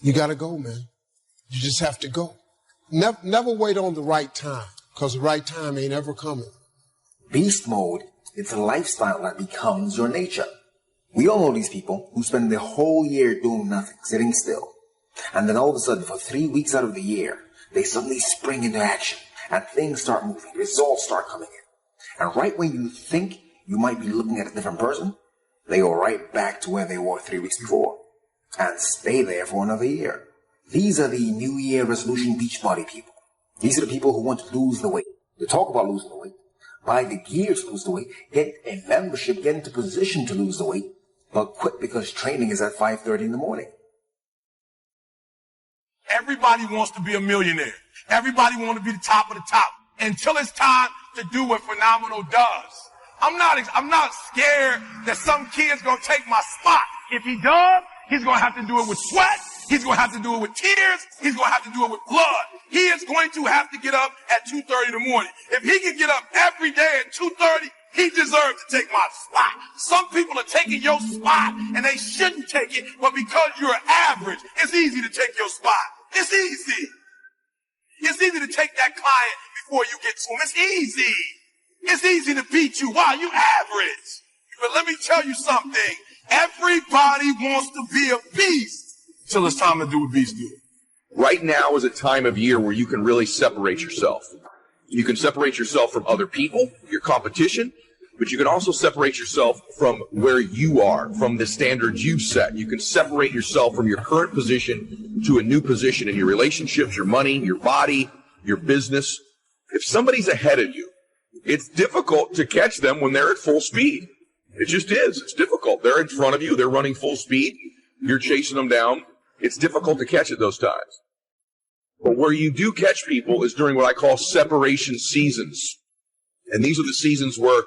You got to go, man. You just have to go. Never wait on the right time, because the right time ain't ever coming. Beast mode is a lifestyle that becomes your nature. We all know these people who spend the whole year doing nothing, sitting still. And then all of a sudden, for 3 weeks out of the year, they suddenly spring into action, and things start moving, results start coming in. And right when you think you might be looking at a different person, they go right back to where they were 3 weeks before, and stay there for another year. These are the New Year resolution beach body people. These are the people who want to lose the weight. They talk about losing the weight, buy the gear to lose the weight, get a membership, get into position to lose the weight, but quit because training is at 5:30 in the morning. Everybody wants to be a millionaire. Everybody wants to be the top of the top until it's time to do what Phenomenal does. I'm not scared that some kid's going to take my spot. If he does, he's going to have to do it with sweat. He's going to have to do it with tears. He's going to have to do it with blood. He is going to have to get up at 2:30 in the morning. If he can get up every day at 2:30, he deserves to take my spot. Some people are taking your spot, and they shouldn't take it, but because you're average, it's easy to take your spot. It's easy. It's easy to take that client before you get to him. It's easy. It's easy to beat you. Wow, you average. But let me tell you something. Everybody wants to be a beast till it's time to do what beasts do. Right now is a time of year where you can really separate yourself. You can separate yourself from other people, your competition, but you can also separate yourself from where you are, from the standards you've set. You can separate yourself from your current position to a new position in your relationships, your money, your body, your business. If somebody's ahead of you, it's difficult to catch them when they're at full speed. It just is. It's difficult. They're in front of you. They're running full speed. You're chasing them down. It's difficult to catch at those times. But where you do catch people is during what I call separation seasons. And these are the seasons where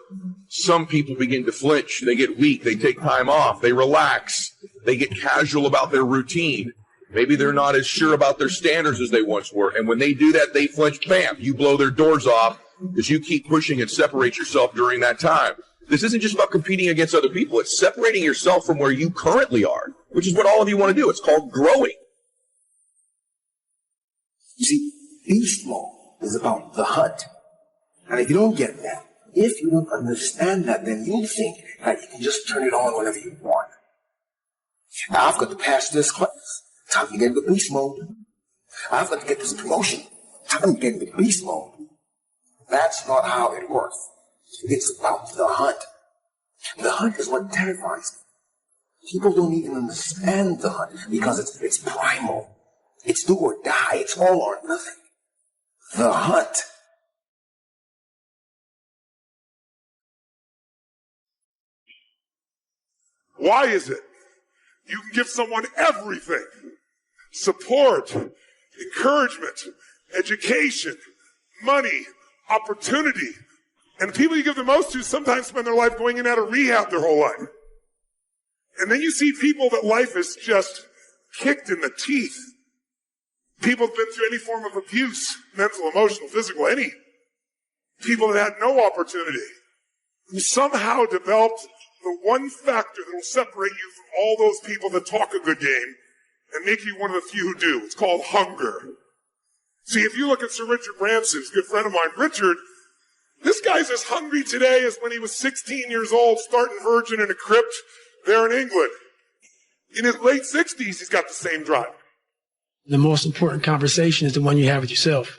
some people begin to flinch. They get weak. They take time off. They relax. They get casual about their routine. Maybe they're not as sure about their standards as they once were. And when they do that, they flinch. Bam! You blow their doors off as you keep pushing and separate yourself during that time. This isn't just about competing against other people. It's separating yourself from where you currently are, which is what all of you want to do. It's called growing. You see, beast mode is about the hunt. And if you don't get that, if you don't understand that, then you'll think that you can just turn it on whenever you want. Now, I've got to pass this class. Time to get into beast mode. I've got to get this promotion. Time to get into beast mode. That's not how it works. It's about the hunt. The hunt is what terrifies me. People don't even understand the hunt because it's primal. It's do or die. It's all or nothing. The hunt. Why is it you can give someone everything? Support, encouragement, education, money, opportunity. And the people you give the most to sometimes spend their life going in and out of rehab their whole life. And then you see people that life is just kicked in the teeth. People have been through any form of abuse, mental, emotional, physical, any. People that had no opportunity. Who somehow developed the one factor that will separate you from all those people that talk a good game and make you one of the few who do. It's called hunger. See, if you look at Sir Richard Branson, a good friend of mine, Richard, this guy's as hungry today as when he was 16 years old, starting virgin in a crypt there in England. In his late 60s, he's got the same drive. The most important conversation is the one you have with yourself.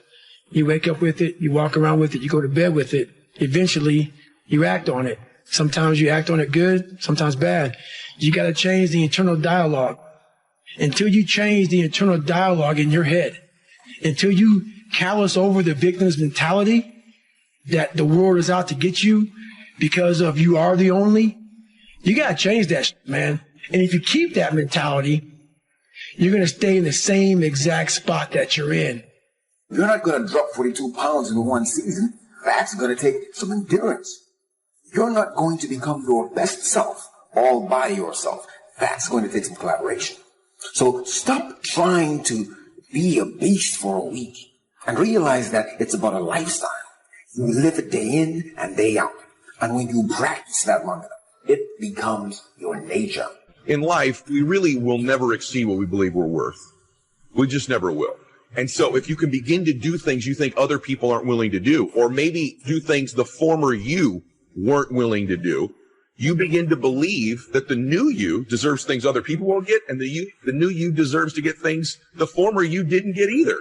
You wake up with it, you walk around with it, you go to bed with it. Eventually, you act on it. Sometimes you act on it good, sometimes bad. You got to change the internal dialogue. Until you change the internal dialogue in your head, until you callous over the victim's mentality that the world is out to get you because of you are the only, you got to change that, man. And if you keep that mentality, you're going to stay in the same exact spot that you're in. You're not going to drop 42 pounds in one season. That's going to take some endurance. You're not going to become your best self all by yourself. That's going to take some collaboration. So stop trying to be a beast for a week and realize that it's about a lifestyle. You live it day in and day out. And when you practice that long enough, it becomes your nature. In life, we really will never exceed what we believe we're worth. We just never will. And so if you can begin to do things you think other people aren't willing to do, or maybe do things the former you weren't willing to do, you begin to believe that the new you deserves things other people won't get, and the new you deserves to get things the former you didn't get either.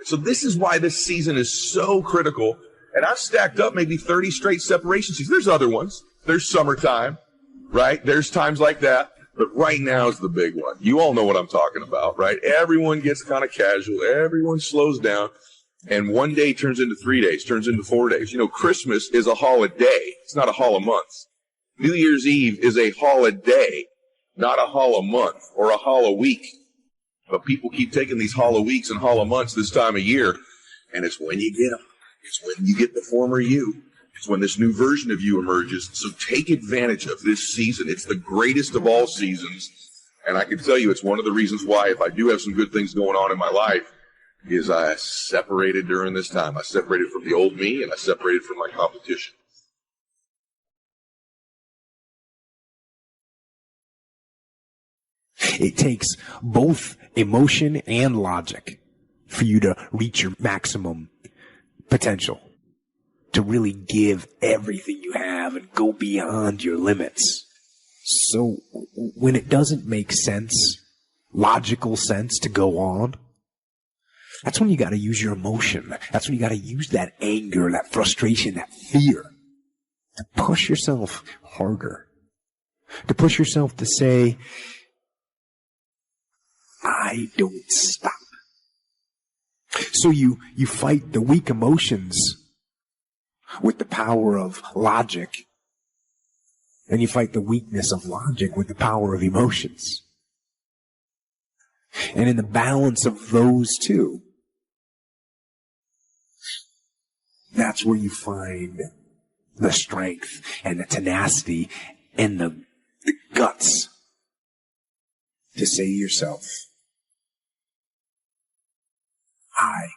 So this is why this season is so critical. And I've stacked up maybe 30 straight separation seasons. There's other ones. There's summertime, right? There's times like that. But right now is the big one. You all know what I'm talking about, right? Everyone gets kind of casual. Everyone slows down. And one day turns into 3 days, turns into 4 days. You know, Christmas is a holiday. It's not a holiday. New Year's Eve is a holiday, not a holiday or a holiday week. But people keep taking these holiday weeks and holiday months this time of year. And it's when you get them. It's when you get the former you. It's when this new version of you emerges. So take advantage of this season. It's the greatest of all seasons. And I can tell you it's one of the reasons why, if I do have some good things going on in my life, is I separated during this time. I separated from the old me, and I separated from my competition. It takes both emotion and logic for you to reach your maximum potential, to really give everything you have and go beyond your limits. So when it doesn't make sense, logical sense to go on, that's when you got to use your emotion. That's when you got to use that anger, that frustration, that fear to push yourself harder, to push yourself to say, I don't stop. So you fight the weak emotions with the power of logic, and you fight the weakness of logic with the power of emotions. And in the balance of those two, that's where you find the strength and the tenacity and the guts to say to yourself, I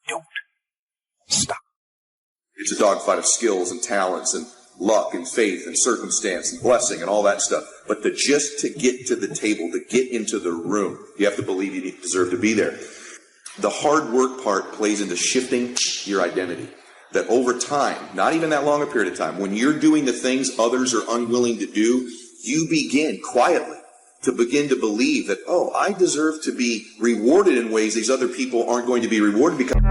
don't stop. It's a dogfight of skills and talents and luck and faith and circumstance and blessing and all that stuff. But just to get to the table, to get into the room, you have to believe you deserve to be there. The hard work part plays into shifting your identity. That over time, not even that long a period of time, when you're doing the things others are unwilling to do, you begin quietly to begin to believe that, oh, I deserve to be rewarded in ways these other people aren't going to be rewarded because...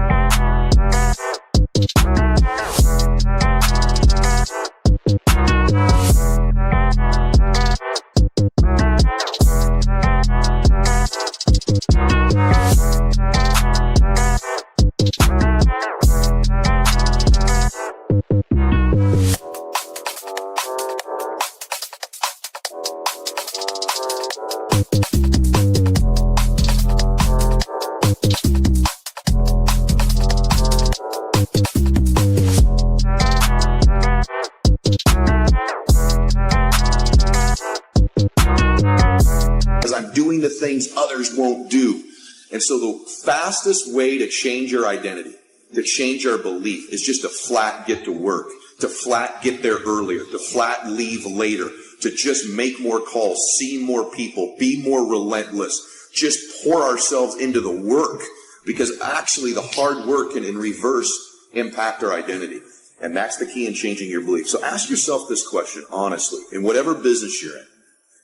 the things others won't do. And so the fastest way to change your identity, to change our belief, is just to flat get to work, to flat get there earlier, to flat leave later, to just make more calls, see more people, be more relentless, just pour ourselves into the work, because actually the hard work can in reverse impact our identity. And that's the key in changing your belief. So ask yourself this question, honestly, in whatever business you're in.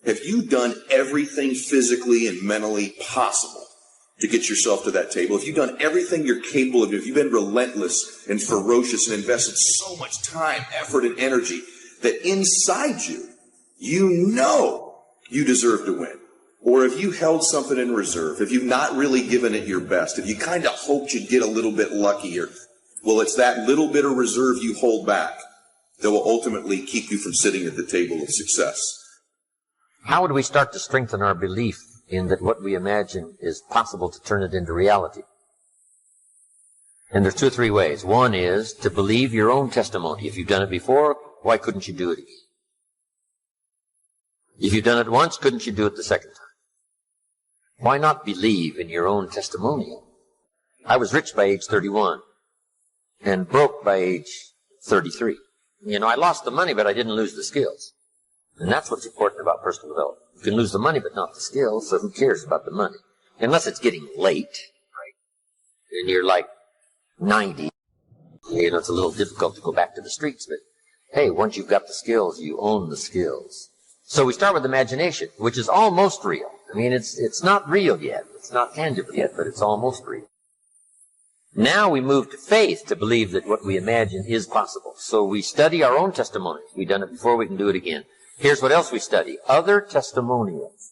Have you done everything physically and mentally possible to get yourself to that table? Have you done everything you're capable of? Have you been relentless and ferocious and invested so much time, effort, and energy that inside you, you know you deserve to win? Or have you held something in reserve? Have you not really given it your best? Have you kind of hoped you'd get a little bit luckier? Well, it's that little bit of reserve you hold back that will ultimately keep you from sitting at the table of success. How would we start to strengthen our belief in that what we imagine is possible to turn it into reality? And there's 2 or 3 ways. One is to believe your own testimony. If you've done it before, why couldn't you do it again? If you've done it once, couldn't you do it the second time? Why not believe in your own testimonial? I was rich by age 31 and broke by age 33. You know, I lost the money, but I didn't lose the skills. And that's what's important about personal development. You can lose the money, but not the skills, so who cares about the money? unless it's getting late, right? And you're like 90. You know, it's a little difficult to go back to the streets, but hey, once you've got the skills, you own the skills. So we start with imagination, which is almost real. I mean, it's not real yet. It's not tangible yet, but it's almost real. Now we move to faith to believe that what we imagine is possible. So we study our own testimonies. We've done it before, we can do it again. Here's what else we study. Other testimonials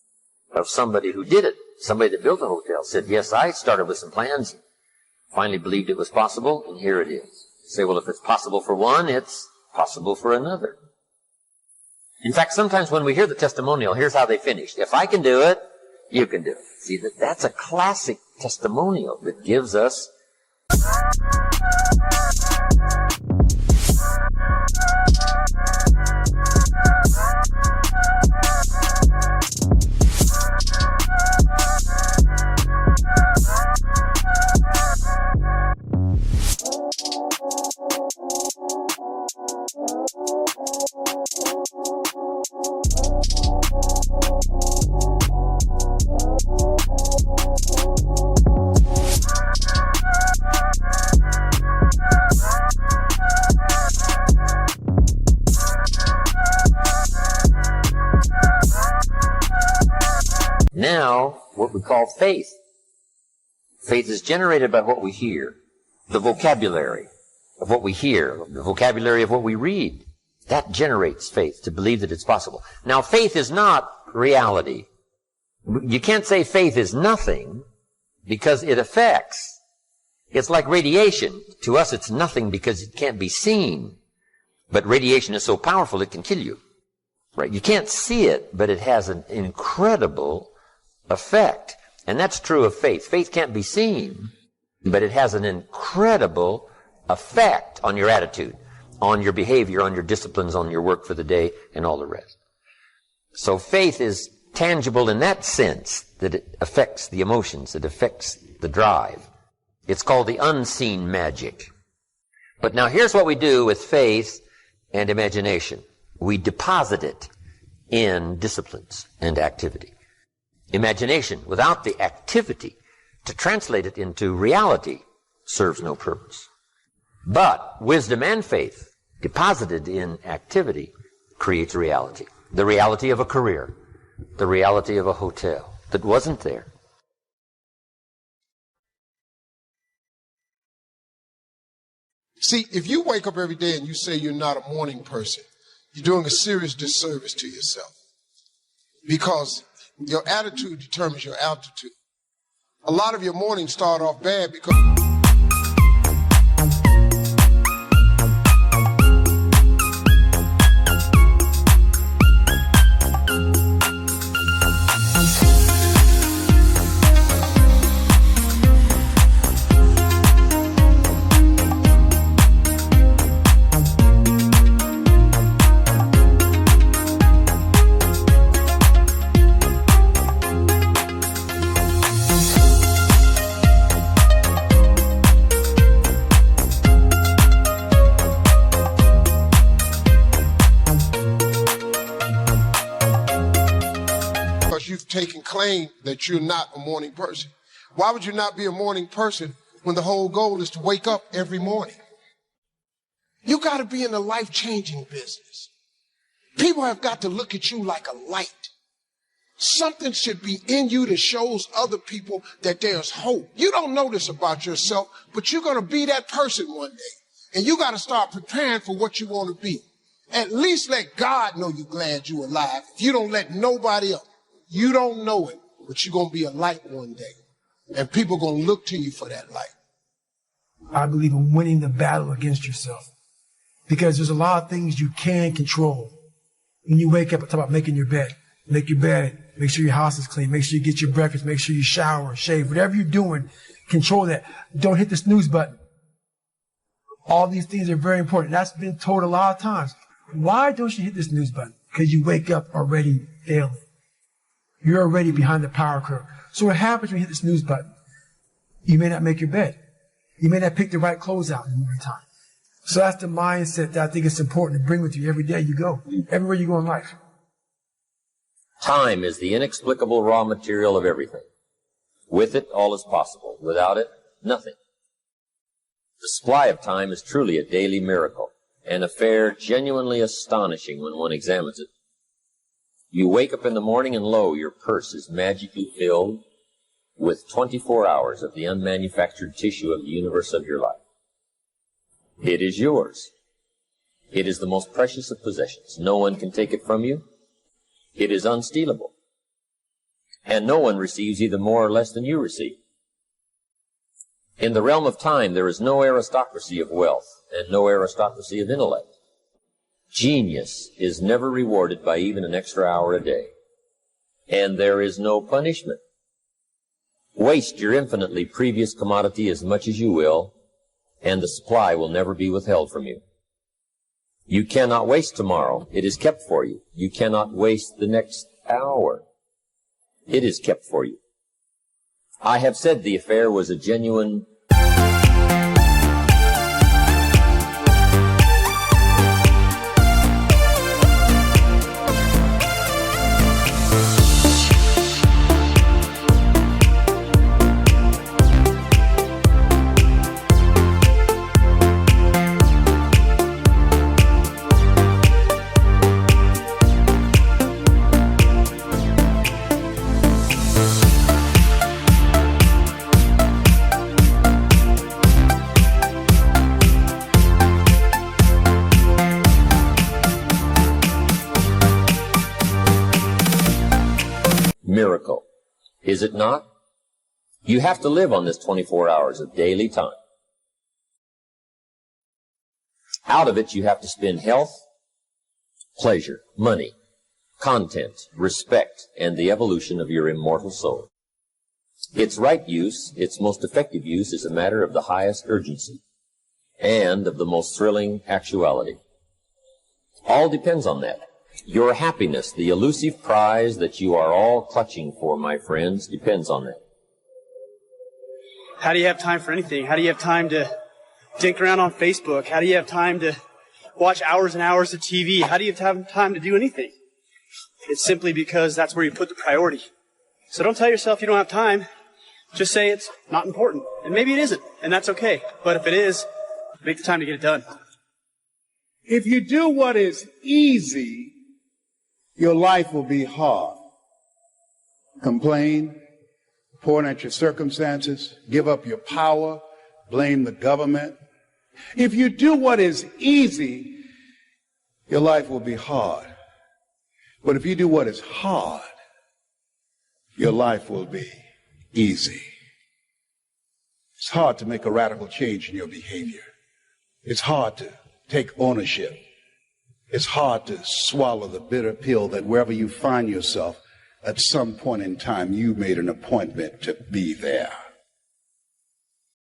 of somebody who did it. Somebody that built a hotel said, yes, I started with some plans, finally believed it was possible, and here it is. You say, well, if it's possible for one, it's possible for another. In fact, sometimes when we hear the testimonial, here's how they finished. If I can do it, you can do it. See, that's a classic testimonial that gives us now what we call faith. Faith is generated by what we hear, the vocabulary of what we hear, the vocabulary of what we read. That generates faith, to believe that it's possible. Now, faith is not reality. You can't say faith is nothing, because it affects. It's like radiation. To us, it's nothing because it can't be seen. But radiation is so powerful, it can kill you. Right? You can't see it, but it has an incredible effect. And that's true of faith. Faith can't be seen, but it has an incredible effect on your attitude, on your behavior, on your disciplines, on your work for the day, and all the rest. So faith is tangible in that sense, that it affects the emotions, it affects the drive. It's called the unseen magic. But now here's what we do with faith and imagination. We deposit it in disciplines and activity. Imagination, without the activity to translate it into reality, serves no purpose. But wisdom and faith, deposited in activity, creates reality. The reality of a career, the reality of a hotel that wasn't there. See, if you wake up every day and you say you're not a morning person, you're doing a serious disservice to yourself. Because your attitude determines your altitude. A lot of your mornings start off bad because you've taken claim that you're not a morning person. Why would you not be a morning person when the whole goal is to wake up every morning? You got to be in a life-changing business. People have got to look at you like a light. Something should be in you that shows other people that there's hope. You don't know this about yourself, but you're going to be that person one day. And you got to start preparing for what you want to be. At least let God know you're glad you're alive. If you don't let nobody else, you don't know it, but you're going to be a light one day. And people are going to look to you for that light. I believe in winning the battle against yourself. Because there's a lot of things you can control. When you wake up, it's about making your bed. Make your bed. Make sure your house is clean. Make sure you get your breakfast. Make sure you shower, shave. Whatever you're doing, control that. Don't hit the snooze button. All these things are very important. That's been told a lot of times. Why don't you hit the snooze button? Because you wake up already failing. You're already behind the power curve. So what happens when you hit the snooze button? You may not make your bed. You may not pick the right clothes out in the morning time. So that's the mindset that I think it's important to bring with you every day you go, everywhere you go in life. Time is the inexplicable raw material of everything. With it, all is possible. Without it, nothing. The supply of time is truly a daily miracle, an affair genuinely astonishing when one examines it. You wake up in the morning and lo, your purse is magically filled with 24 hours of the unmanufactured tissue of the universe of your life. It is yours. It is the most precious of possessions. No one can take it from you. It is unstealable. And no one receives either more or less than you receive. In the realm of time, there is no aristocracy of wealth and no aristocracy of intellect. Genius is never rewarded by even an extra hour a day. And there is no punishment. Waste your infinitely previous commodity as much as you will, and the supply will never be withheld from you. You cannot waste tomorrow. It is kept for you. You cannot waste the next hour. It is kept for you. I have said the affair was a genuine miracle. Is it not? You have to live on this 24 hours of daily time. Out of it, you have to spend health, pleasure, money, content, respect, and the evolution of your immortal soul. Its right use, its most effective use, is a matter of the highest urgency and of the most thrilling actuality. All depends on that. Your happiness, the elusive prize that you are all clutching for, my friends, depends on that. How do you have time for anything? How do you have time to dink around on Facebook? How do you have time to watch hours and hours of TV? How do you have time to do anything? It's simply because that's where you put the priority. So don't tell yourself you don't have time. Just say it's not important. And maybe it isn't, and that's okay. But if it is, make the time to get it done. If you do what is easy, your life will be hard. Complain, point at your circumstances, give up your power, blame the government. If you do what is easy, your life will be hard. But if you do what is hard, your life will be easy. It's hard to make a radical change in your behavior. It's hard to take ownership. It's hard to swallow the bitter pill that wherever you find yourself, at some point in time, you made an appointment to be there.